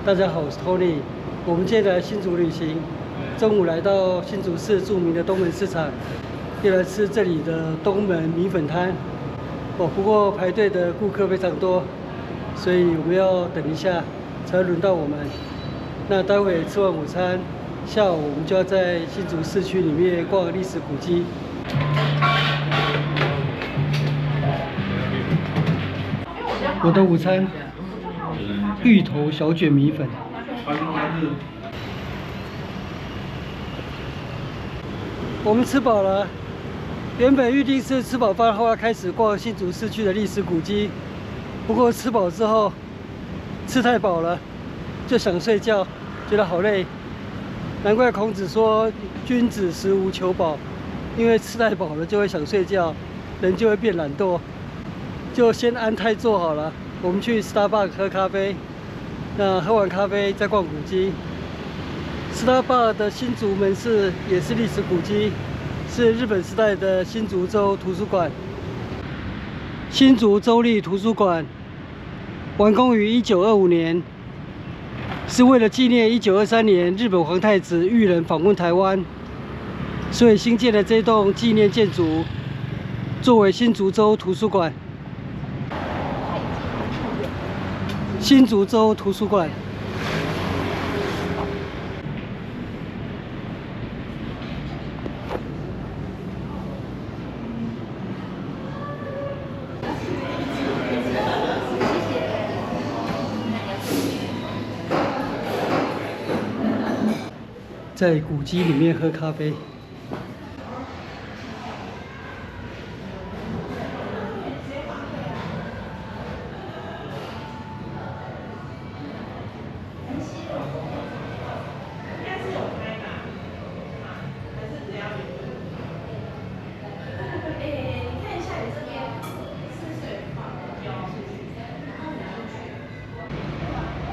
大家好，我是 Tony。我們今天來新竹旅行，中午來到新竹市著名的東門市場，要來吃這裡的東門米粉攤。不過排隊的顧客非常多，所以我們要等一下才輪到我們。那待會吃完午餐，下午我們就要在新竹市區裡面逛歷史古蹟。我的午餐。芋頭小卷米粉，我們吃飽了。原本預定是吃飽飯後要開始逛新竹市區的歷史古蹟，不過吃飽之後吃太飽了，就想睡覺，覺得好累。難怪孔子說“君子食無求飽”，因為吃太飽了就會想睡覺，人就會變懶惰，就先安太坐好了。我們去 Starbucks 喝咖啡。那喝完咖啡再逛古蹟。Starbucks 的新竹門市也是歷史古蹟，是日本時代的新竹州圖書館。新竹州立圖書館完工於1925年，是為了紀念1923年日本皇太子裕仁訪問台灣，所以新建的這棟紀念建築作為新竹州圖書館。新竹州圖書館，在古蹟裡面喝咖啡。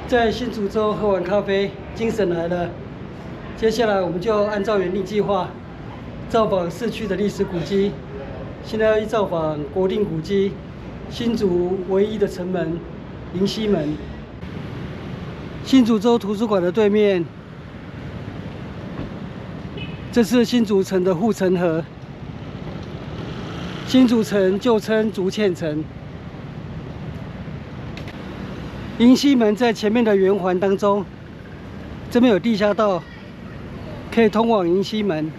在新竹州喝完咖啡，精神來了。接下來我們就按照原定計劃，造訪市區的歷史古蹟。現在要造訪國定古蹟，新竹唯一的城門——迎曦門。新竹州圖書館的對面，這是新竹城的護城河。新竹城舊稱竹塹城。迎曦門在前面的圓環當中，這邊有地下道，可以通往迎曦門。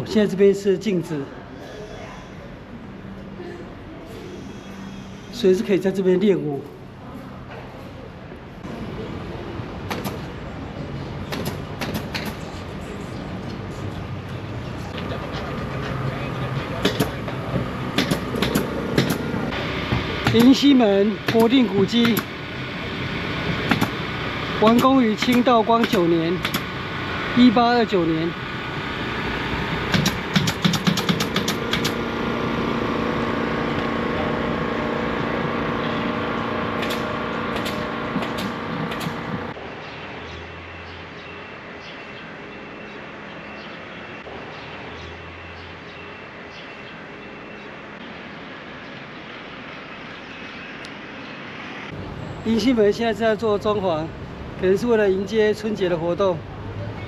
現在這邊是鏡子，隨時可以在這邊練舞。迎曦門國定古蹟完工於清道光9年，1829年。迎曦門現在正在做裝潢，可能是為了迎接春節的活動，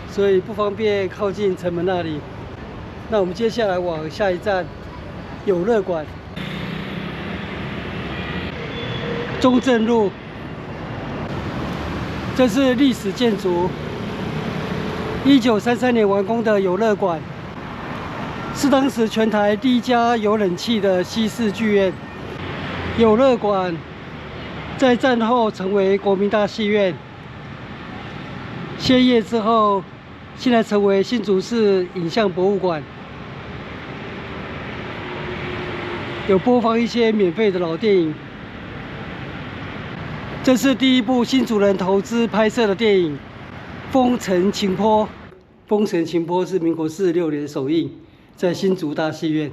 所以不方便靠近城門那裡。那我們接下來往下一站友樂館，中正路。這是歷史建築，1933年完工的友樂館，是當時全台第一家有冷氣的西式劇院。友樂館在戰後成為國民大戲院，歇業之後，現在成為新竹市影像博物館，有播放一些免費的老電影。這是第一部新竹人投資拍攝的電影《豐臣晴坡》。《豐臣晴坡》是民國46年首映，在新竹大戲院。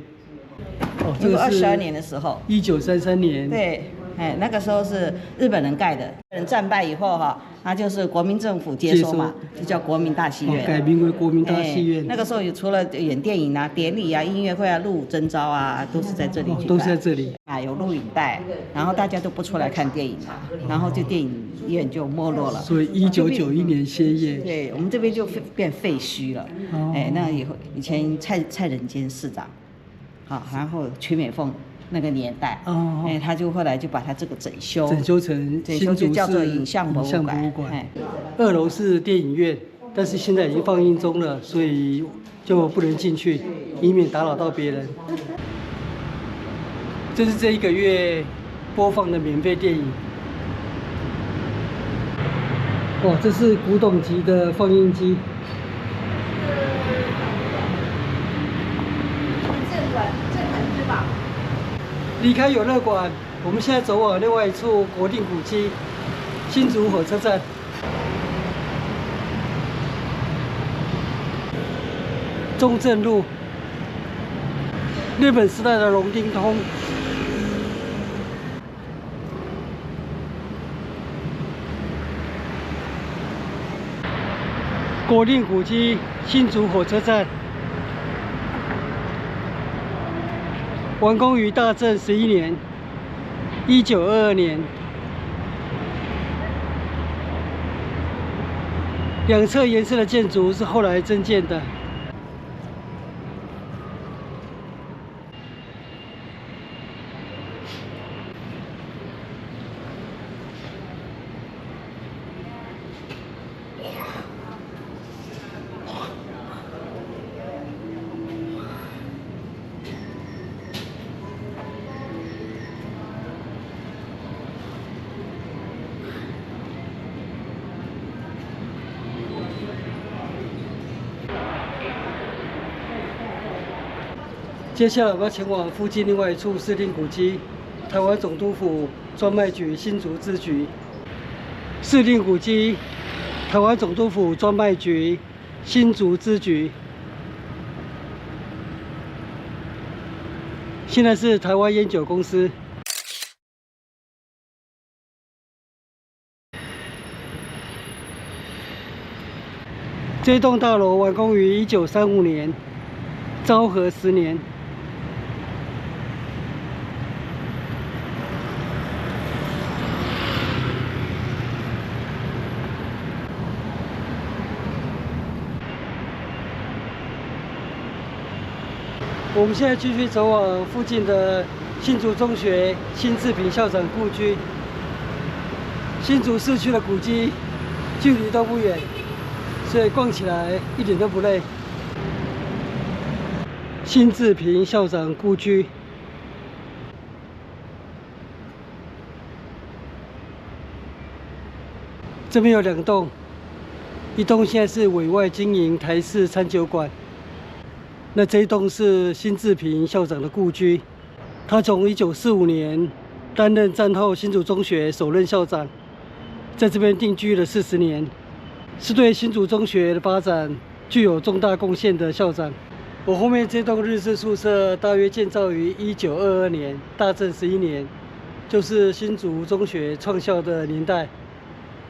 這個是22年的時候，1933年。對。那個時候是日本人蓋的，日本人戰敗以後哈，他就是國民政府接收嘛，就叫國民大戲院，改名為國民大戲院。那個時候有除了演電影啊、典禮啊、音樂會啊、入伍徵召啊，都是在這裡舉辦，都是在這裡啊，有錄影帶，然後大家都不出來看電影了，然後就電影院就沒落了。所以1991年歇業。對，我們這邊就變廢墟了。那以前蔡仁堅市長。好，然後瞿美鳳那個年代，他就後來就把他這個整修成就叫做影像博物館。2樓是電影院，但是現在已經放映中了，所以就不能進去，以免打擾到別人。這是這一個月播放的免費電影。哇，這是古董級的放映機。離開永樂館，我們現在走往另外一處國定古蹟——新竹火車站。中正路，日本時代的龍町通。國定古蹟新竹火車站。完工於大正11年，1922年。兩側延伸的建築是後來增建的。接下来我们要前往附近另外一處市定古蹟——台灣總督府專賣局新竹支局。市定古蹟台灣總督府專賣局新竹支局。現在是台灣菸酒公司。這棟大樓完工於1935年，昭和10年。我們現在繼續走往附近的新竹中學辛志平校長故居。新竹市區的古蹟距離都不遠，所以逛起來一點都不累。辛志平校長故居，這邊有2棟，一棟現在是委外經營台式餐酒館。那這一棟是辛志平校長的故居，他從1945年擔任戰後新竹中學首任校長，在這邊定居了40年，是對新竹中學的發展具有重大貢獻的校長。我後面這棟日式宿舍大約建造於1922年，大正11年，就是新竹中學創校的年代，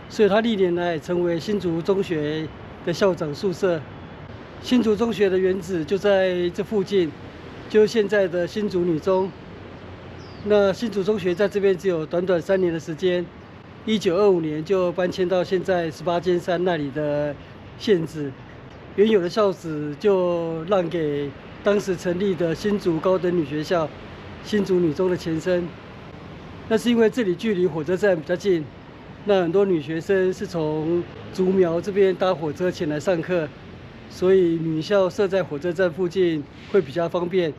所以他歷年來成為新竹中學的校長宿舍。新竹中學的原址就在這附近，就是現在的新竹女中。那新竹中學在這邊只有短短3年的時間，1925年就搬遷到現在18尖山那裡的現址，原有的校址就讓給當時成立的新竹高等女學校新竹女中的前身。那是因為這裡距離火車站比較近，那很多女學生是從竹苗這邊搭火車前來上課。所以女校設在火車站附近會比較方便，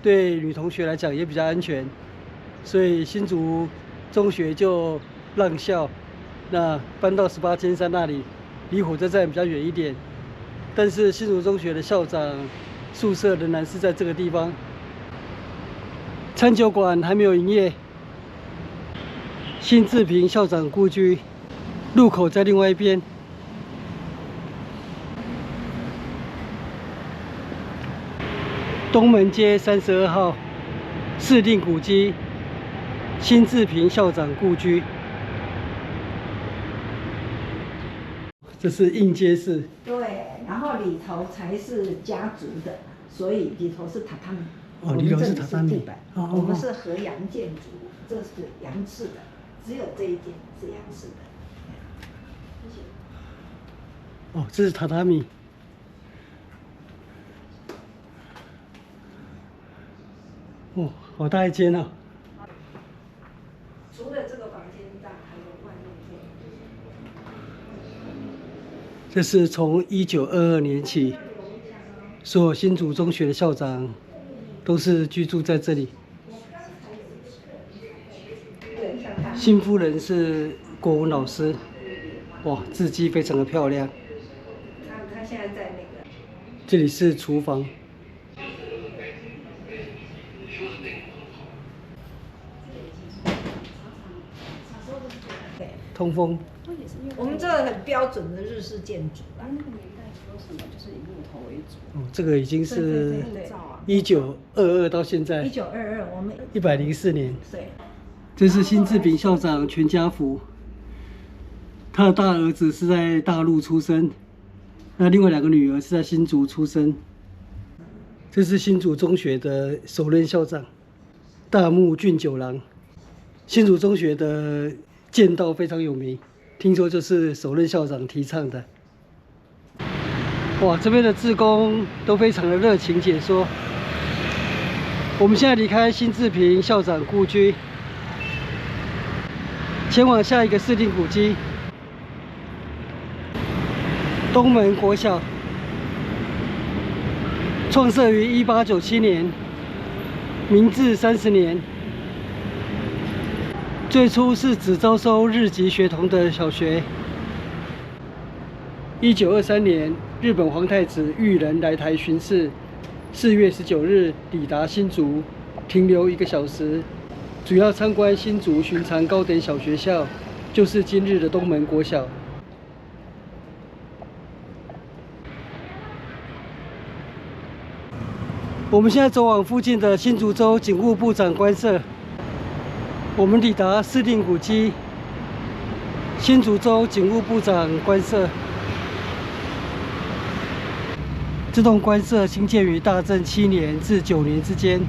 對女同學來講也比較安全，所以新竹中學就讓校，那搬到18尖山那裡，離火車站比較遠一點。但是新竹中學的校長宿舍仍然是在這個地方。餐酒館還沒有營業。辛志平校長故居，入口在另外一邊。東門街32號市定古蹟辛志平校長故居。這是應接室。对，然後裡頭才是家族的，所以裡頭是榻榻米。哦，裡頭是榻榻米。地板。我們是和洋建築，這是洋式的，只有這一間是洋式的。謝謝。哦，這是榻榻米。哦，好大一間哦。除了这个房间大，还有外面这是从1922年起，所有新竹中學的校長都是居住在這裡。辛夫人是國文老師，哇，字跡非常的漂亮。他現在在那個。這裡是廚房。通風。我們這個很標準的日式建築啦。那個年代說什麼就是以木頭為主。哦，這個已經是1922到現在。1922，我們104年。對。這是辛志平校長全家福。他的大兒子是在大陸出生，那另外2個女兒是在新竹出生。這是新竹中學的首任校長大木俊九郎。新竹中學的劍道非常有名，聽說就是首任校長提倡的。哇，這邊的志工都非常的熱情解說。我們現在離開辛志平校長故居，前往下一個市定古蹟——東門國小。創設於1897年，明治30年。最初是只招收日籍學童的小學。1923年，日本皇太子裕仁來台巡視，4月19日抵達新竹，停留1個小時，主要參觀新竹尋常高等小學校，就是今日的東門國小。我們現在走往附近的新竹州警務部長官舍。我們抵達市定古蹟新竹州警務部長官舍。這棟官舍興建於大正7年至9年之間，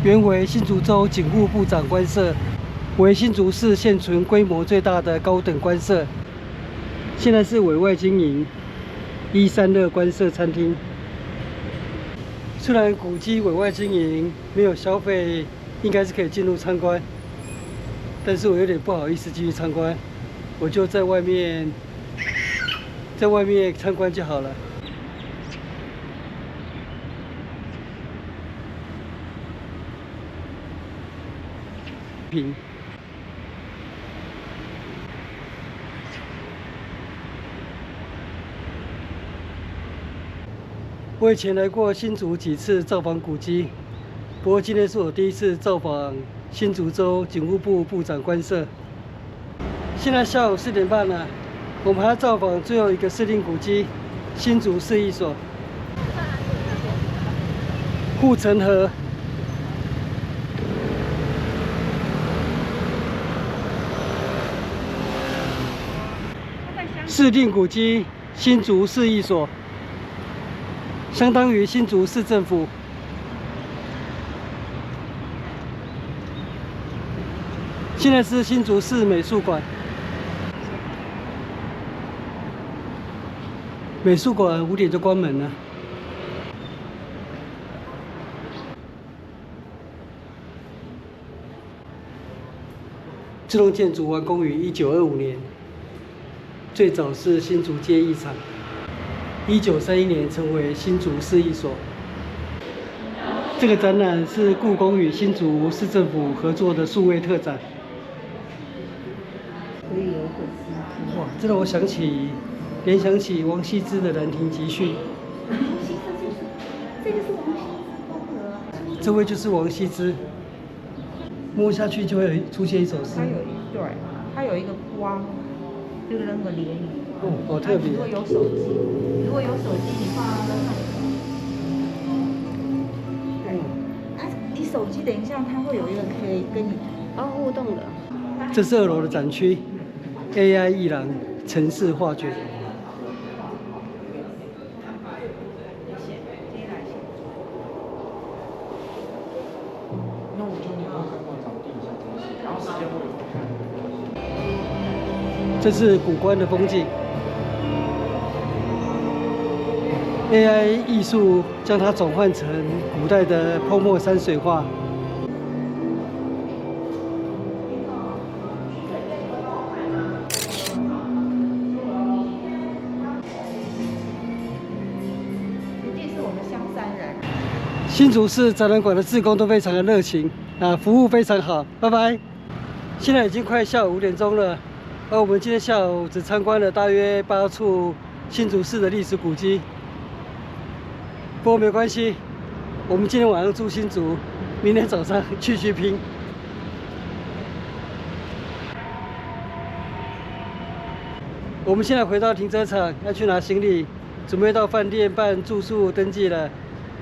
原為新竹州警務部長官舍，為新竹市現存規模最大的高等官舍。現在是委外經營136官舍餐廳。雖然古蹟委外經營，沒有消費，應該是可以進入參觀，但是我有點不好意思繼續參觀，我就在外面參觀就好了。我以前來過新竹幾次造訪古蹟，不過今天是我第一次造訪新竹州警務部部長官舍。現在下午4點半了，我們還要造訪最後一個市定古蹟——新竹市役所。護城河。市定古蹟新竹市役所。相當於新竹市政府。現在是新竹市美術館。美術館5點就關門了。這棟建築完工於1925年，最早是新竹街藝廠。1931年成為新竹市役所。這個展覽是故宮與新竹市政府合作的數位特展。哇，這讓我聯想起王羲之的《蘭亭集序》。這個是王羲之。這位就是王羲之。摸下去就會出現一首詩。它有一個光，就是那個漣漪。哦，好特別。如果有手機，你放在那裡。對。你手機等一下，它會有一個可以跟你哦，互動的。這是2樓的展區 ，AI 藝廊程式畫卷。那我就你要看过找定一下东西，然后时间会有。這是古關的風景。AI 藝術將它轉換成古代的潑墨山水畫。一定是我们香山人。新竹市展覽館的志工都非常的熱情，服務非常好，拜拜。現在已經快下午5點鐘了，而我們今天下午只參觀了大約8處新竹市的歷史古蹟。不過沒關係，我們今天晚上住新竹，明天早上繼續拼。我們現在回到停車場，要去拿行李，準備到飯店辦住宿登記了。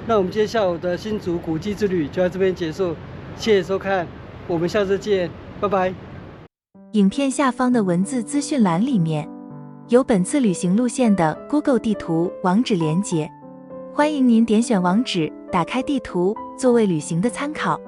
那我們今天下午的新竹古蹟之旅就在這邊結束，謝謝收看，我們下次見，拜拜。影片下方的文字資訊欄裡面有本次旅行路線的 Google 地圖網址連結。歡迎您點選網址，打開地圖，作為旅行的參考。